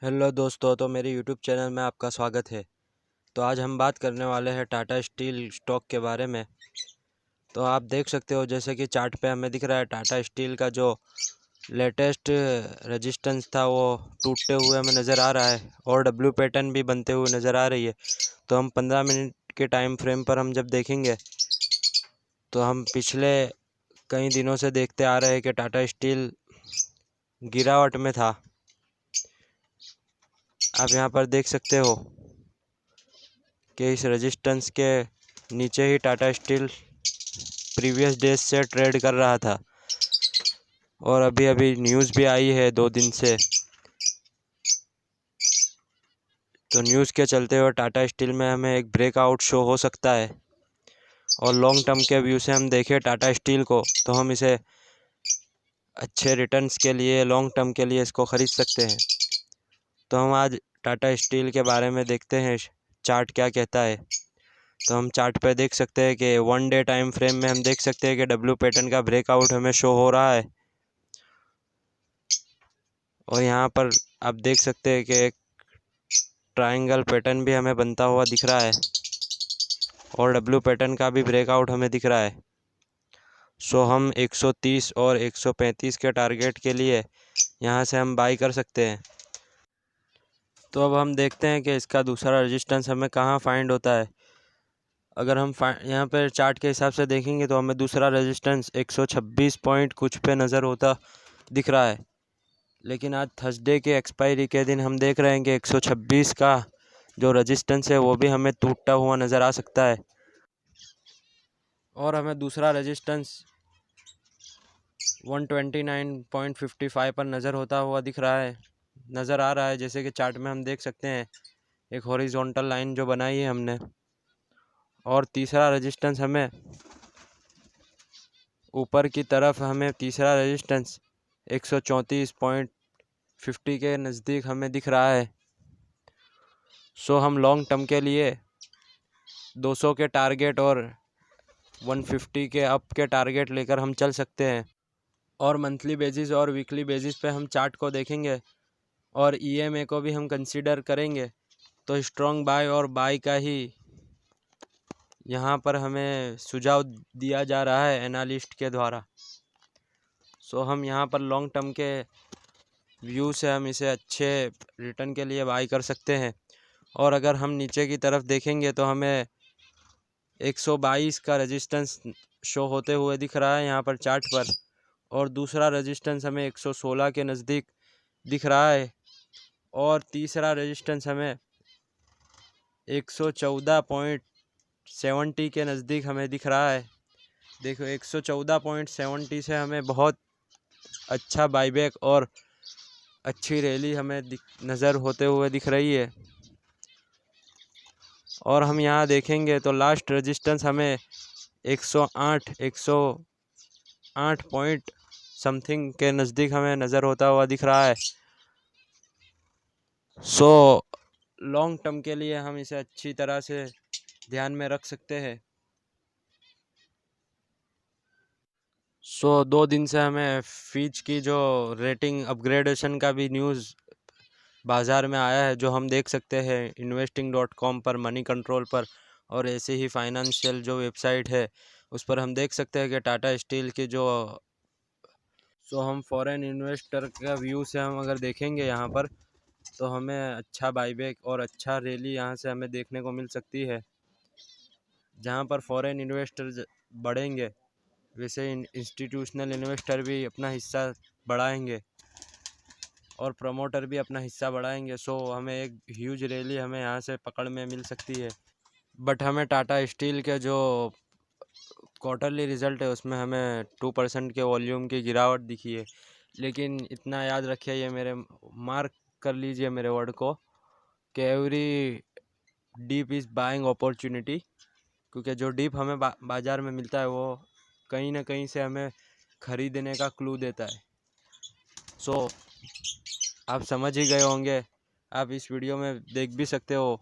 Hello दोस्तों, तो मेरे यूट्यूब चैनल में आपका स्वागत है। तो आज हम बात करने वाले हैं टाटा स्टील स्टॉक के बारे में। तो आप देख सकते हो जैसे कि चार्ट पे हमें दिख रहा है टाटा स्टील का जो लेटेस्ट रेजिस्टेंस था वो टूटते हुए हमें नज़र आ रहा है और डब्ल्यू पैटर्न भी बनते हुए नज़र आ रही है। तो हम 15 मिनट के टाइम फ्रेम पर हम जब देखेंगे तो हम पिछले कई दिनों से देखते आ रहे हैं कि टाटा स्टील गिरावट में था। आप यहाँ पर देख सकते हो कि इस रेजिस्टेंस के नीचे ही टाटा स्टील प्रीवियस डेज से ट्रेड कर रहा था और अभी अभी न्यूज़ भी आई है 2 दिन से। तो न्यूज़ के चलते हुए टाटा स्टील में हमें एक ब्रेकआउट शो हो सकता है और लॉन्ग टर्म के व्यू से हम देखें टाटा स्टील को तो हम इसे अच्छे रिटर्न्स के लिए लॉन्ग टर्म के लिए इसको ख़रीद सकते हैं। तो हम आज टाटा स्टील के बारे में देखते हैं चार्ट क्या कहता है। तो हम चार्ट पे देख सकते हैं कि 1 डे टाइम फ्रेम में हम देख सकते हैं कि डब्ल्यू पैटर्न का ब्रेकआउट हमें शो हो रहा है और यहाँ पर आप देख सकते हैं कि एक ट्रायंगल पैटर्न भी हमें बनता हुआ दिख रहा है और डब्ल्यू पैटर्न का भी ब्रेकआउट हमें दिख रहा है। सो हम 130 और 135 के टारगेट के लिए यहाँ से हम बाई कर सकते हैं। तो अब हम देखते हैं कि इसका दूसरा रेजिस्टेंस हमें कहाँ फाइंड होता है। अगर हम यहाँ पर चार्ट के हिसाब से देखेंगे तो हमें दूसरा रेजिस्टेंस 126 पॉइंट कुछ पे नज़र होता दिख रहा है, लेकिन आज थर्सडे के एक्सपायरी के दिन हम देख रहे हैं कि 126 का जो रेजिस्टेंस है वो भी हमें टूटता हुआ नज़र आ सकता है और हमें दूसरा रेजिस्टेंस 129.55 पर नज़र होता हुआ नज़र आ रहा है। जैसे कि चार्ट में हम देख सकते हैं एक हॉरिजॉन्टल लाइन जो बनाई है हमने। और तीसरा रेजिस्टेंस हमें ऊपर की तरफ हमें तीसरा रेजिस्टेंस 134.50 के नज़दीक हमें दिख रहा है। सो हम लॉन्ग टर्म के लिए 200 के टारगेट और 150 के अप के टारगेट लेकर हम चल सकते हैं। और मंथली बेसिस और वीकली बेसिस पे हम चार्ट को देखेंगे और ईएमए को भी हम कंसीडर करेंगे तो स्ट्रॉन्ग बाय और बाय का ही यहाँ पर हमें सुझाव दिया जा रहा है एनालिस्ट के द्वारा। सो हम यहाँ पर लॉन्ग टर्म के व्यू से हम इसे अच्छे रिटर्न के लिए बाई कर सकते हैं। और अगर हम नीचे की तरफ देखेंगे तो हमें 122 का रेजिस्टेंस शो होते हुए दिख रहा है यहाँ पर चार्ट पर और दूसरा रेजिस्टेंस हमें 116 के नज़दीक दिख रहा है और तीसरा रेजिस्टेंस हमें 114.70 के नज़दीक हमें दिख रहा है। देखो 114.70 से हमें बहुत अच्छा बाईबैक और अच्छी रैली हमें नज़र होते हुए दिख रही है। और हम यहाँ देखेंगे तो लास्ट रेजिस्टेंस हमें 108 पॉइंट समथिंग के नज़दीक हमें नज़र होता हुआ दिख रहा है। सो लॉन्ग टर्म के लिए हम इसे अच्छी तरह से ध्यान में रख सकते हैं। सो 2 दिन से हमें फीच की जो रेटिंग अपग्रेडेशन का भी न्यूज़ बाज़ार में आया है, जो हम देख सकते हैं investing.com पर, मनी कंट्रोल पर और ऐसे ही फाइनेंशियल जो वेबसाइट है उस पर हम देख सकते हैं कि टाटा स्टील की जो हम फॉरेन इन्वेस्टर का व्यू से हम अगर देखेंगे यहाँ पर तो हमें अच्छा बाईबैक और अच्छा रैली यहाँ से हमें देखने को मिल सकती है। जहाँ पर फॉरेन इन्वेस्टर बढ़ेंगे वैसे इंस्टीट्यूशनल इन्वेस्टर भी अपना हिस्सा बढ़ाएंगे और प्रमोटर भी अपना हिस्सा बढ़ाएंगे। सो हमें एक ह्यूज रैली हमें यहाँ से पकड़ में मिल सकती है। बट हमें टाटा स्टील के जो क्वार्टरली रिज़ल्ट है उसमें हमें 2% के वॉल्यूम की गिरावट दिखी है। लेकिन इतना याद रखिए, ये मेरे मार्क कर लीजिए मेरे वर्ड को कि every deep is buying opportunity, क्योंकि जो डीप हमें बाज़ार में मिलता है वो कहीं ना कहीं से हमें ख़रीदने का क्लू देता है। सो आप समझ ही गए होंगे, आप इस वीडियो में देख भी सकते हो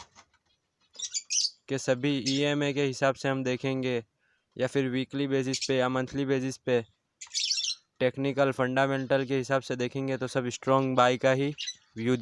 कि सभी ईएमए के हिसाब से हम देखेंगे या फिर वीकली बेसिस पे या मंथली बेसिस पे टेक्निकल फंडामेंटल के हिसाब से देखेंगे तो सब स्ट्रॉन्ग बाय का ही व्यू